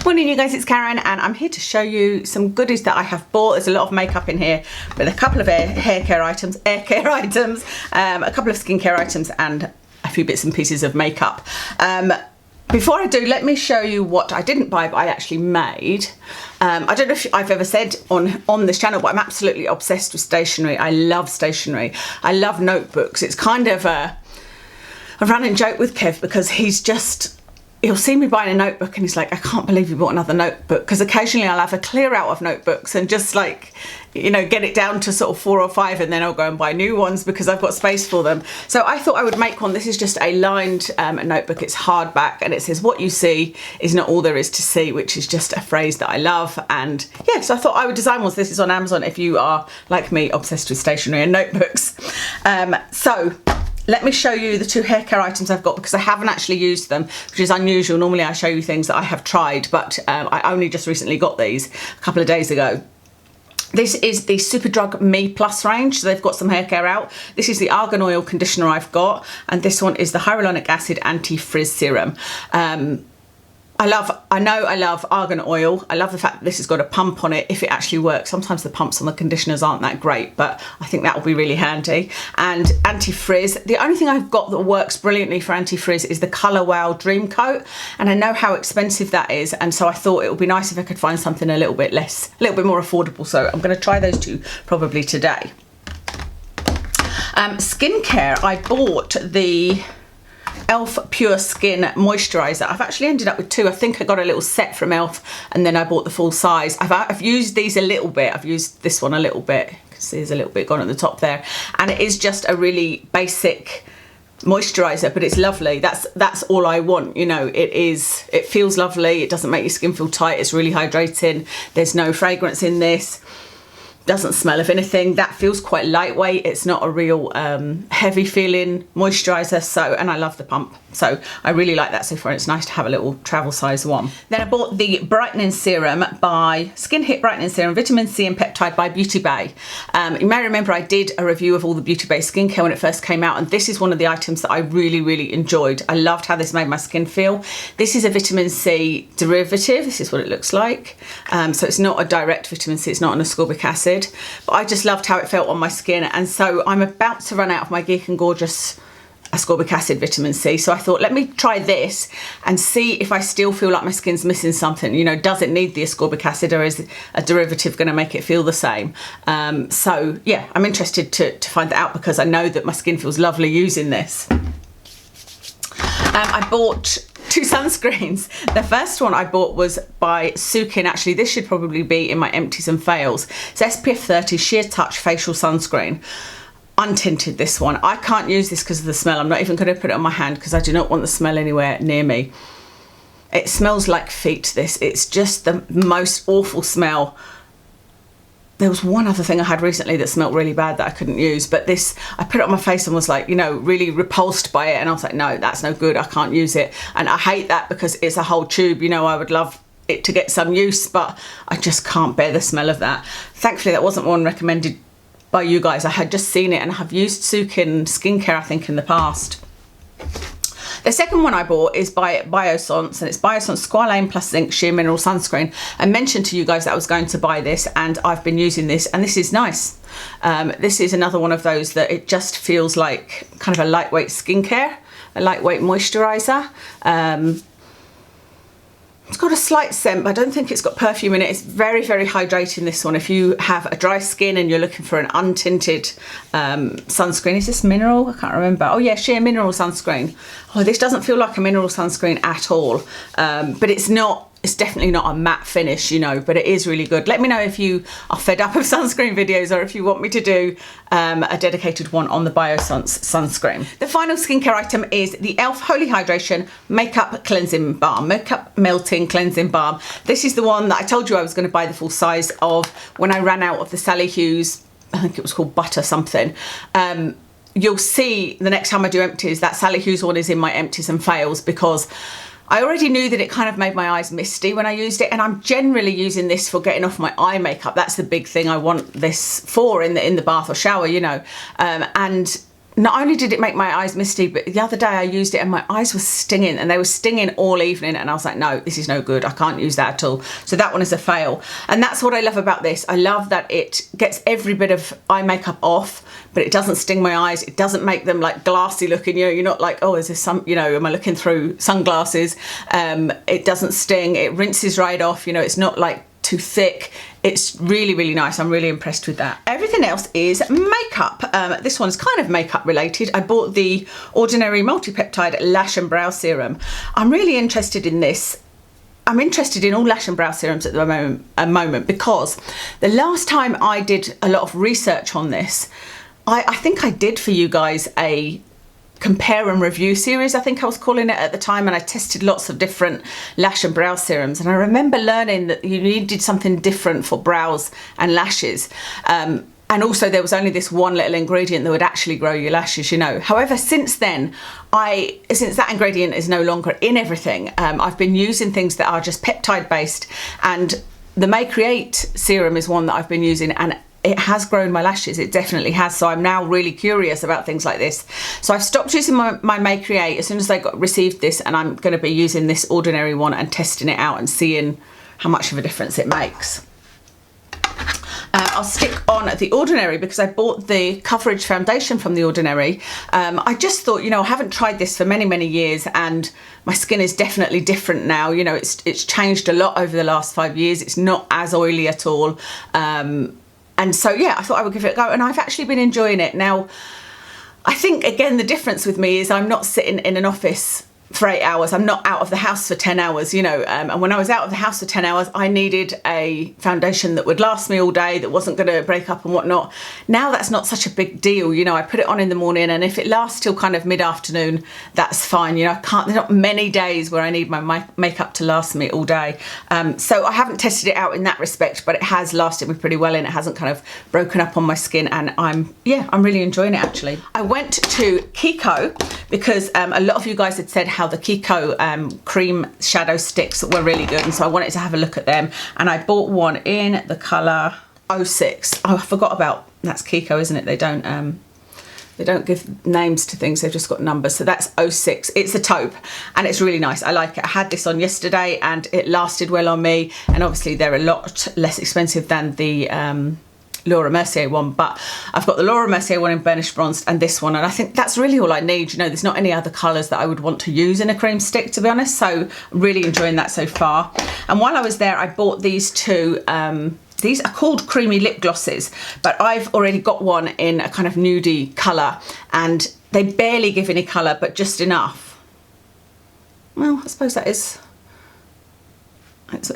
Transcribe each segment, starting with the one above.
Morning you guys, it's Karen and I'm here to show you some goodies that I have bought. There's a lot of makeup in here, but a couple of hair care items, a couple of skincare items and a few bits and pieces of makeup. Before I do, let me show you what I didn't buy but I actually made. I don't know if I've ever said on this channel, but I'm absolutely obsessed with stationery. I love stationery. I love notebooks. It's kind of a running joke with Kev because he'll see me buying a notebook and he's like, I can't believe you bought another notebook, because occasionally I'll have a clear out of notebooks and just like, you know, get it down to sort of 4 or 5 and then I'll go and buy new ones because I've got space for them. So I thought I would make one. This is just a lined notebook. It's hardback and it says, what you see is not all there is to see, which is just a phrase that I love. And yeah, so I thought I would design one. This is on Amazon if you are, like me, obsessed with stationery and notebooks. So let me show you the 2 hair care items I've got because I haven't actually used them, which is unusual. Normally I show you things that I have tried, but I only just recently got these a couple of days ago. This is the Superdrug Me Plus range, so they've got some hair care out. This is the Argan Oil Conditioner I've got, and this one is the Hyaluronic Acid Anti-Frizz Serum. I love Argan Oil. I love the fact that this has got a pump on it if it actually works. Sometimes the pumps on the conditioners aren't that great, but I think that will be really handy. And anti-frizz, the only thing I've got that works brilliantly for anti-frizz is the Colour Wow Dream Coat, and I know how expensive that is, and so I thought it would be nice if I could find something a little bit more affordable. So I'm going to try those 2 probably today. Skincare, I bought the Elf Pure Skin Moisturiser. I've actually ended up with 2. I think I got a little set from Elf and then I bought the full size. I've used these a little bit. I've used this one a little bit. You can see there's a little bit gone at the top there. And it is just a really basic moisturiser, but it's lovely. That's all I want, you know. It feels lovely. It doesn't make your skin feel tight. It's really hydrating. There's no fragrance in this. Doesn't smell of anything. That feels quite lightweight. It's not a real heavy feeling moisturiser, so, and I love the pump, so I really like that so far. It's nice to have a little travel size one. Then I bought the brightening serum by Skin Hit Brightening Serum, Vitamin C and Peptide by Beauty Bay. You may remember I did a review of all the Beauty Bay skincare when it first came out, and this is one of the items that I really enjoyed. I loved how this made my skin feel. This is a vitamin C derivative. This is what it looks like. So it's not a direct vitamin C, it's not an ascorbic acid. But I just loved how it felt on my skin, and so I'm about to run out of my Geek and Gorgeous ascorbic acid vitamin C, so I thought let me try this and see if I still feel like my skin's missing something. You know, does it need the ascorbic acid, or is a derivative going to make it feel the same? So yeah, I'm interested to find that out because I know that my skin feels lovely using this. I bought 2 sunscreens. The first one I bought was by Sukin. Actually, this should probably be in my empties and fails. It's SPF 30 Sheer Touch Facial Sunscreen. Untinted, this one. I can't use this because of the smell. I'm not even going to put it on my hand because I do not want the smell anywhere near me. It smells like feet, this. It's just the most awful smell. There was one other thing I had recently that smelled really bad that I couldn't use, but this, I put it on my face and was like, you know, really repulsed by it, and I was like, no, that's no good, I can't use it. And I hate that because it's a whole tube, you know. I would love it to get some use, but I just can't bear the smell of that. Thankfully that wasn't one recommended by you guys. I had just seen it and have used Sukin skincare I think in the past. The second one I bought is by Biossance, and it's Biossance Squalane Plus Zinc Sheer Mineral Sunscreen. I mentioned to you guys that I was going to buy this, and I've been using this, and this is nice. This is another one of those that it just feels like kind of a lightweight skincare, a lightweight moisturiser. It's got a slight scent, but I don't think it's got perfume in it. It's very hydrating, this one. If you have a dry skin and you're looking for an untinted sunscreen. Is this mineral? I can't remember. Oh yeah, Sheer Mineral Sunscreen. Oh, this doesn't feel like a mineral sunscreen at all. But it's not. It's definitely not a matte finish, you know, but it is really good. Let me know if you are fed up of sunscreen videos or if you want me to do a dedicated one on the Biossance sunscreen. The final skincare item is the Elf Holy Hydration Makeup Cleansing Balm, Makeup Melting Cleansing Balm. This is the one that I told you I was going to buy the full size of when I ran out of the Sally Hughes, I think it was called Butter something. You'll see the next time I do empties, that Sally Hughes one is in my empties and fails because I already knew that it kind of made my eyes misty when I used it, and I'm generally using this for getting off my eye makeup. That's the big thing I want this for in the bath or shower, you know. And not only did it make my eyes misty, but the other day I used it and my eyes were stinging, and they were stinging all evening, and I was like, no, this is no good. I can't use that at all. So that one is a fail. And that's what I love about this. I love that it gets every bit of eye makeup off, but it doesn't sting my eyes. It doesn't make them like glassy looking. You know, you're not like, oh, is this some, you know, am I looking through sunglasses? It doesn't sting. It rinses right off. You know, it's not like too thick. It's really, really nice. I'm really impressed with that. Everything else is makeup. This one's kind of makeup related. I bought the Ordinary Multi-Peptide Lash and Brow Serum. I'm really interested in this. I'm interested in all lash and brow serums at the moment because the last time I did a lot of research on this, I think I did for you guys a compare and review series, I think I was calling it at the time, and I tested lots of different lash and brow serums, and I remember learning that you needed something different for brows and lashes, and also there was only this one little ingredient that would actually grow your lashes, you know. However, since then, since that ingredient is no longer in everything, I've been using things that are just peptide based, and the May Create serum is one that I've been using, and it has grown my lashes. It definitely has. So I'm now really curious about things like this. So I've stopped using my May Create as soon as I received this, and I'm going to be using this Ordinary one and testing it out and seeing how much of a difference it makes. I'll stick on the Ordinary because I bought the coverage foundation from the Ordinary. I just thought, you know, I haven't tried this for many, many years, and my skin is definitely different now. You know, it's changed a lot over the last 5 years. It's not as oily at all. And so, yeah, I thought I would give it a go, and I've actually been enjoying it. Now, I think, again, the difference with me is I'm not sitting in an office for 8 hours. I'm not out of the house for 10 hours, you know, and when I was out of the house for 10 hours, I needed a foundation that would last me all day, that wasn't going to break up and whatnot. Now that's not such a big deal, you know. I put it on in the morning, and if it lasts till kind of mid-afternoon, that's fine, you know. There's not many days where I need my makeup to last me all day. So I haven't tested it out in that respect, but it has lasted me pretty well, and it hasn't kind of broken up on my skin, and I'm really enjoying it, actually. I went to Kiko because a lot of you guys had said how the Kiko cream shadow sticks were really good, and so I wanted to have a look at them, and I bought one in the colour 06. Oh, I forgot about, that's Kiko, isn't it? They don't give names to things, they've just got numbers. So that's 06. It's a taupe, and it's really nice. I like it. I had this on yesterday and it lasted well on me, and obviously they're a lot less expensive than the Laura Mercier one, but I've got the Laura Mercier one in burnished bronzed and this one, and I think that's really all I need. You know, there's not any other colours that I would want to use in a cream stick, to be honest, so I'm really enjoying that so far. And while I was there, I bought these two. These are called creamy lip glosses, but I've already got one in a kind of nudie colour, and they barely give any colour, but just enough. Well, I suppose that is...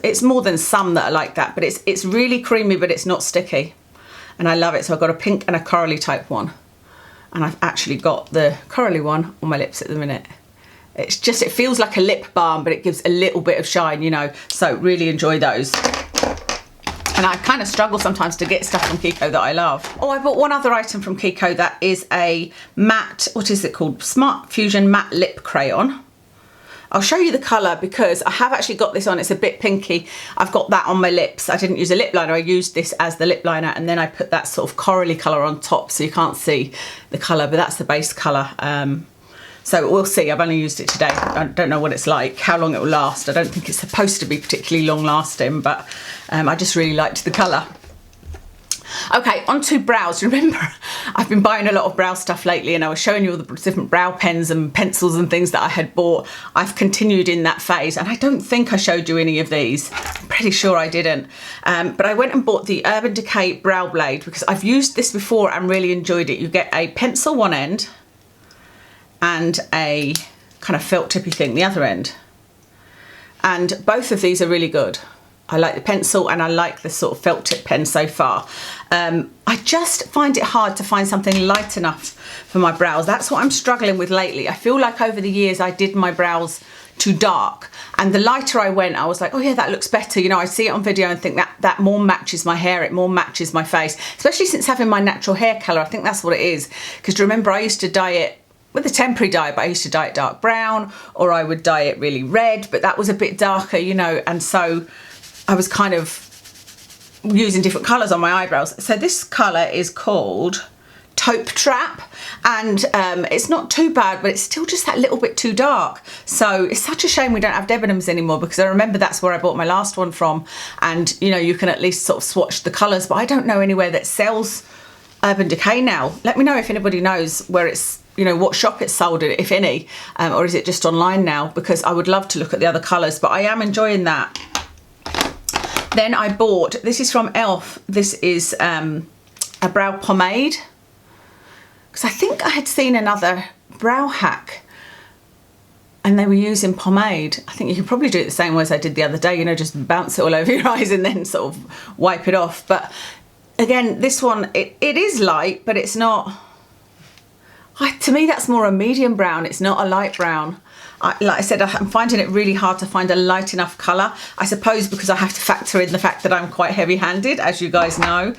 It's more than some that are like that, but it's really creamy, but it's not sticky. And I love it. So I've got a pink and a corally type one, and I've actually got the corally one on my lips at the minute. It's just, it feels like a lip balm, but it gives a little bit of shine, you know, so really enjoy those. And I kind of struggle sometimes to get stuff from Kiko that I love. Oh, I bought one other item from Kiko that is a matte, what is it called? Smart Fusion Matte Lip Crayon. I'll show you the colour because I have actually got this on. It's a bit pinky. I've got that on my lips. I didn't use a lip liner. I used this as the lip liner, and then I put that sort of corally colour on top, so you can't see the colour, but that's the base colour. So we'll see. I've only used it today. I don't know what it's like, how long it will last. I don't think it's supposed to be particularly long lasting, but I just really liked the colour. Okay, on to brows. Remember, I've been buying a lot of brow stuff lately, and I was showing you all the different brow pens and pencils and things that I had bought. I've continued in that phase, and I don't think I showed you any of these. I'm pretty sure I didn't. But I went and bought the Urban Decay Brow Blade because I've used this before and really enjoyed it. You get a pencil one end and a kind of felt tippy thing the other end. And both of these are really good. I like the pencil and I like the sort of felt tip pen so far. I just find it hard to find something light enough for my brows. That's what I'm struggling with lately. I feel like over the years I did my brows too dark, and the lighter I went, I was like, oh yeah, that looks better. You know, I see it on video and think that more matches my hair, it more matches my face, especially since having my natural hair colour. I think that's what it is. Because remember, I used to dye it with a temporary dye, but I used to dye it dark brown, or I would dye it really red, but that was a bit darker, you know, and so I was kind of using different colours on my eyebrows. So this colour is called Taupe Trap, and it's not too bad, but it's still just that little bit too dark. So it's such a shame we don't have Debenhams anymore, because I remember that's where I bought my last one from, and you know, you can at least sort of swatch the colours, but I don't know anywhere that sells Urban Decay now. Let me know if anybody knows where it's, you know, what shop it's sold in, if any, or is it just online now, because I would love to look at the other colours, but I am enjoying that. Then I bought, this is from Elf, this is a brow pomade, because I think I had seen another brow hack and they were using pomade. I think you could probably do it the same way as I did the other day, you know, just bounce it all over your eyes and then sort of wipe it off. But again, this one, it is light, but it's not, to me that's more a medium brown, it's not a light brown. Like I said, I'm finding it really hard to find a light enough colour. I suppose because I have to factor in the fact that I'm quite heavy-handed, as you guys know.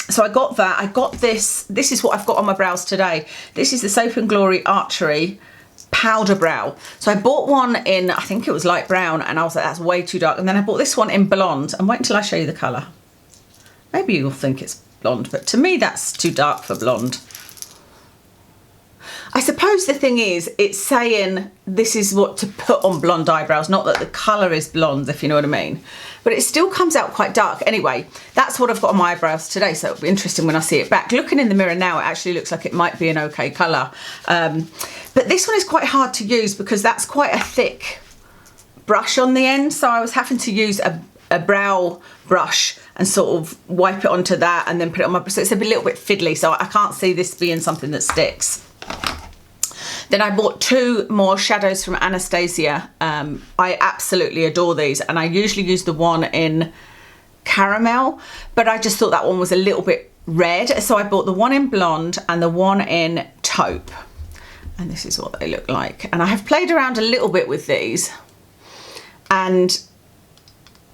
So I got that. I got this. This is what I've got on my brows today. This is the Soap and Glory Archery Powder Brow. So I bought one in, I think it was light brown, and I was like, that's way too dark. And then I bought this one in blonde. And wait until I show you the colour. Maybe you'll think it's blonde, but to me that's too dark for blonde. I suppose the thing is, it's saying this is what to put on blonde eyebrows, not that the colour is blonde, if you know what I mean. But it still comes out quite dark. Anyway, that's what I've got on my eyebrows today, so it'll be interesting when I see it back. Looking in the mirror now, it actually looks like it might be an okay colour. But this one is quite hard to use because that's quite a thick brush on the end, so I was having to use a brow brush and sort of wipe it onto that and then put it on my, so it's a little bit fiddly, so I can't see this being something that sticks. Then I bought two more shadows from Anastasia. I absolutely adore these, and I usually use the one in caramel, but I just thought that one was a little bit red, so I bought the one in blonde and the one in taupe, and this is what they look like. And I have played around a little bit with these, and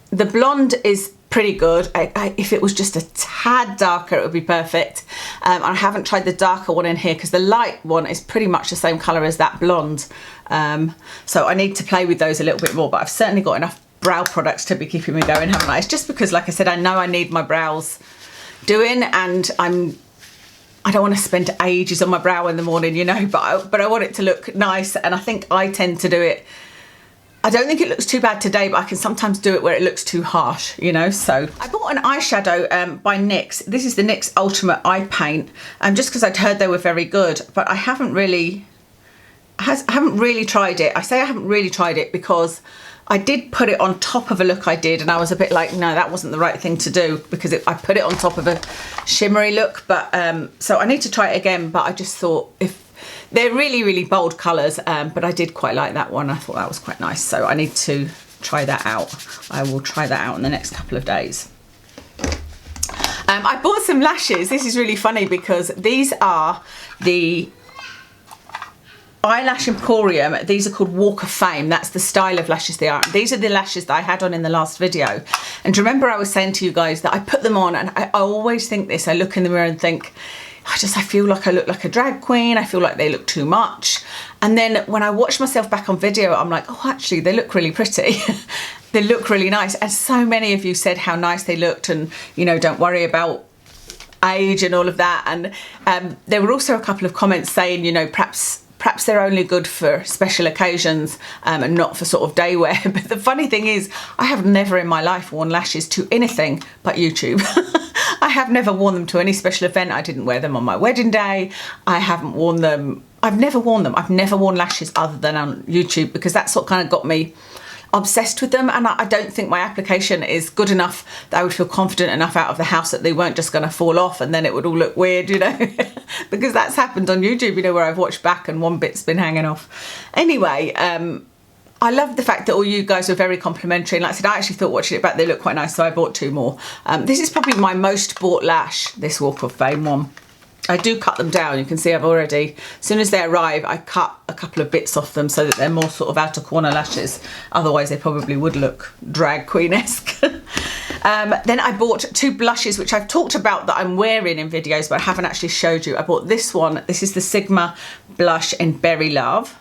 the blonde is pretty good. If it was just a tad darker, it would be perfect. I haven't tried the darker one in here because the light one is pretty much the same colour as that blonde. So I need to play with those a little bit more, but I've certainly got enough brow products to be keeping me going, haven't I? It's just because, like I said, I know I need my brows doing, and I don't want to spend ages on my brow in the morning, you know, but I want it to look nice, and I think I tend to do it. I don't think it looks too bad today, but I can sometimes do it where it looks too harsh, you know. So I bought an eyeshadow by NYX. This is the NYX Ultimate Eye Paint, just because I'd heard they were very good, but I haven't really tried it. I say I haven't really tried it because I did put it on top of a look I did, and I was a bit like, no, that wasn't the right thing to do, because I put it on top of a shimmery look. But so I need to try it again, but I just thought, if they're really, really bold colours, but I did quite like that one. I thought that was quite nice, so I need to try that out. I will try that out in the next couple of days. I bought some lashes. This is really funny because these are the Eyelash Emporium. These are called Walk of Fame. That's the style of lashes they are. These are the lashes that I had on in the last video. And remember I was saying to you guys that I put them on, and I always think this. I look in the mirror and think, I feel like I look like a drag queen. I feel like they look too much. And then when I watch myself back on video, I'm like, oh, actually, they look really pretty. They look really nice. And so many of you said how nice they looked, and, you know, don't worry about age and all of that. And there were also a couple of comments saying, you know, perhaps they're only good for special occasions and not for sort of day wear. But the funny thing is, I have never in my life worn lashes to anything but YouTube. I have never worn them to any special event. I didn't wear them on my wedding day. I haven't worn them. I've never worn them. I've never worn lashes other than on YouTube, because that's what kind of got me obsessed with them. And I don't think my application is good enough that I would feel confident enough out of the house that they weren't just going to fall off and then it would all look weird, you know. Because that's happened on YouTube, you know, where I've watched back and one bit's been hanging off. Anyway, I love the fact that all you guys were very complimentary, and like I said, I actually thought watching it back they look quite nice, so I bought two more. This is probably my most bought lash, this Walk of Fame one. I do cut them down. You can see I've already, as soon as they arrive, I cut a couple of bits off them so that they're more sort of outer corner lashes. Otherwise they probably would look drag queen-esque. Then I bought two blushes, which I've talked about that I'm wearing in videos, but I haven't actually showed you. I bought this one. This is the Sigma blush in Berry Love.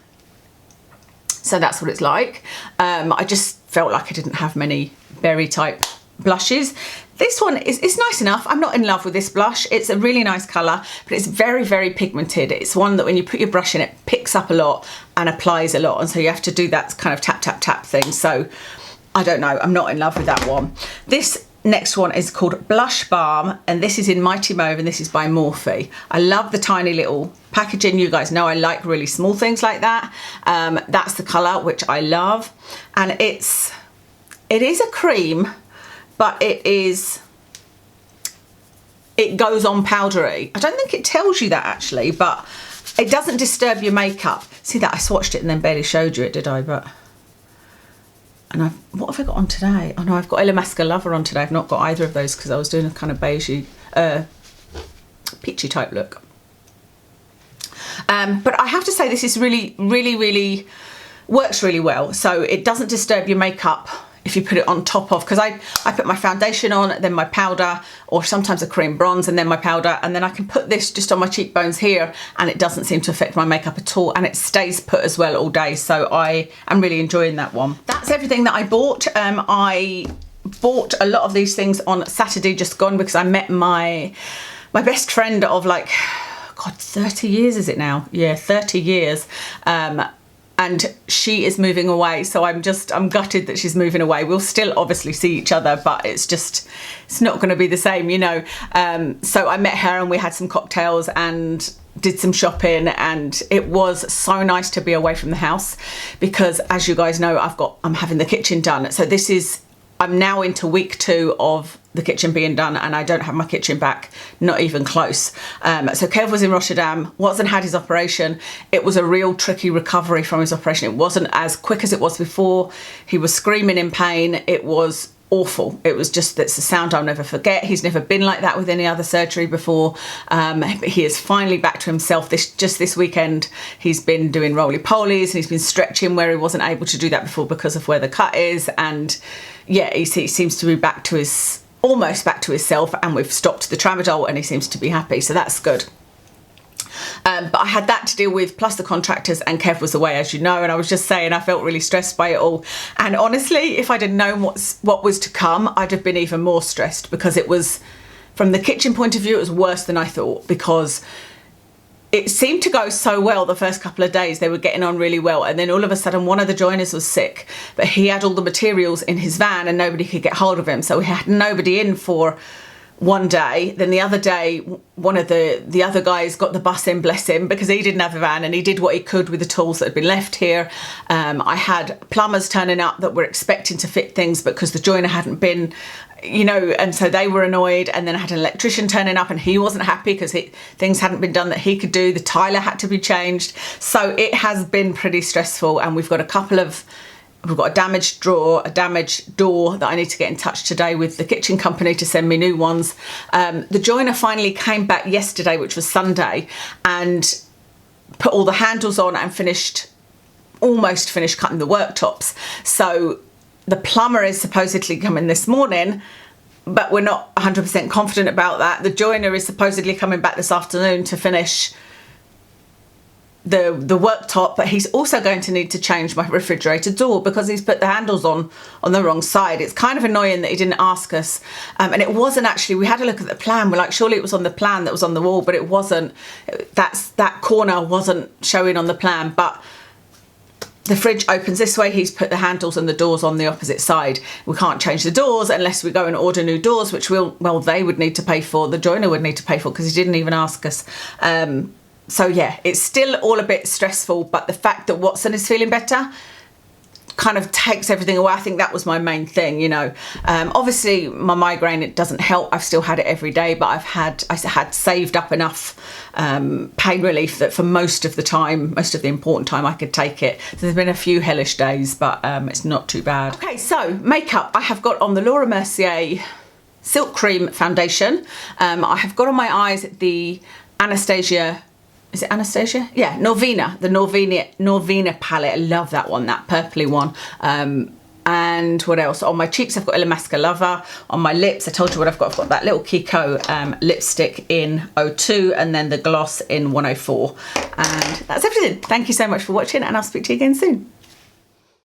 So that's what it's like. I just felt like I didn't have many berry type blushes. This one is nice enough. I'm not in love with this blush. It's a really nice colour, but it's very, very pigmented. It's one that when you put your brush in, it picks up a lot and applies a lot. And so you have to do that kind of tap, tap, tap thing. So I don't know. I'm not in love with that one. This next one is called Blush Balm, and this is in Mighty Mauve, and this is by Morphe. I love the tiny little packaging. You guys know I like really small things like that. That's the colour, which I love. And it is a cream, but it goes on powdery. I don't think it tells you that actually, but it doesn't disturb your makeup. See that I swatched it and then barely showed you it, did I? And what have I got on today? Oh no, I've got Illamasqua Lover on today. I've not got either of those because I was doing a kind of beigey, peachy type look. But I have to say this is really, really, really works really well. So it doesn't disturb your makeup if you put it on top of, because I put my foundation on, then my powder, or sometimes a cream bronze and then my powder, and then I can put this just on my cheekbones here and it doesn't seem to affect my makeup at all, and it stays put as well all day. So I am really enjoying that one. That's everything that I bought. I bought a lot of these things on Saturday just gone because I met my best friend of like, God, 30 years is it now? Yeah, 30 years. And she is moving away, so I'm gutted that she's moving away. We'll still obviously see each other, but it's not going to be the same, you know. So I met her and we had some cocktails and did some shopping, and it was so nice to be away from the house because, as you guys know, I'm having the kitchen done. So I'm now into week 2 of the kitchen being done, and I don't have my kitchen back, not even close. So Kev was in Rotterdam, wasn't had his operation. It was a real tricky recovery from his operation. It wasn't as quick as it was before. He was screaming in pain. It was awful. It was just, that's a sound I'll never forget. He's never been like that with any other surgery before. But he is finally back to himself. This weekend, he's been doing roly-polies and he's been stretching where he wasn't able to do that before because of where the cut is. And yeah, he seems to be almost back to himself, and we've stopped the tramadol and he seems to be happy. So that's good. But I had that to deal with, plus the contractors, and Kev was away, as you know, and I was just saying I felt really stressed by it all. And honestly, if I'd have known what was to come, I'd have been even more stressed, because it was, from the kitchen point of view, it was worse than I thought, because it seemed to go so well the first couple of days. They were getting on really well, and then all of a sudden one of the joiners was sick, but he had all the materials in his van and nobody could get hold of him, so we had nobody in for one day. Then the other day, one of the other guys got the bus in, bless him, because he didn't have a van, and he did what he could with the tools that had been left here. I had plumbers turning up that were expecting to fit things, but because the joiner hadn't been, you know, and so they were annoyed. And then I had an electrician turning up and he wasn't happy because things hadn't been done that he could do. The tiler had to be changed. So it has been pretty stressful, and we've got a damaged drawer, a damaged door that I need to get in touch today with the kitchen company to send me new ones. The joiner finally came back yesterday, which was Sunday, and put all the handles on and almost finished cutting the worktops. So the plumber is supposedly coming this morning, but we're not 100% confident about that. The joiner is supposedly coming back this afternoon to finish the worktop, but he's also going to need to change my refrigerator door because he's put the handles on the wrong side. It's kind of annoying that he didn't ask us, and it wasn't actually, we had a look at the plan, we're like, surely it was on the plan that was on the wall, but it wasn't. That corner wasn't showing on the plan. But the fridge opens this way, he's put the handles and the doors on the opposite side. We can't change the doors unless we go and order new doors, which they would need to pay for, the joiner would need to pay for, because he didn't even ask us. So yeah, it's still all a bit stressful, but the fact that Watson is feeling better kind of takes everything away. I think that was my main thing, you know. Obviously my migraine, it doesn't help. I've still had it every day, but I had saved up enough pain relief that for most of the important time I could take it. So there's been a few hellish days, but it's not too bad. Okay, so makeup. I have got on the Laura Mercier Silk Cream Foundation. I have got on my eyes the Anastasia, is it Anastasia? Yeah, Norvina, the Norvina palette. I love that one, that purpley one. And what else? On my cheeks, I've got Illamasqua Lover. On my lips, I told you what I've got. I've got that little Kiko lipstick in 02, and then the gloss in 104. And that's everything. Thank you so much for watching, and I'll speak to you again soon.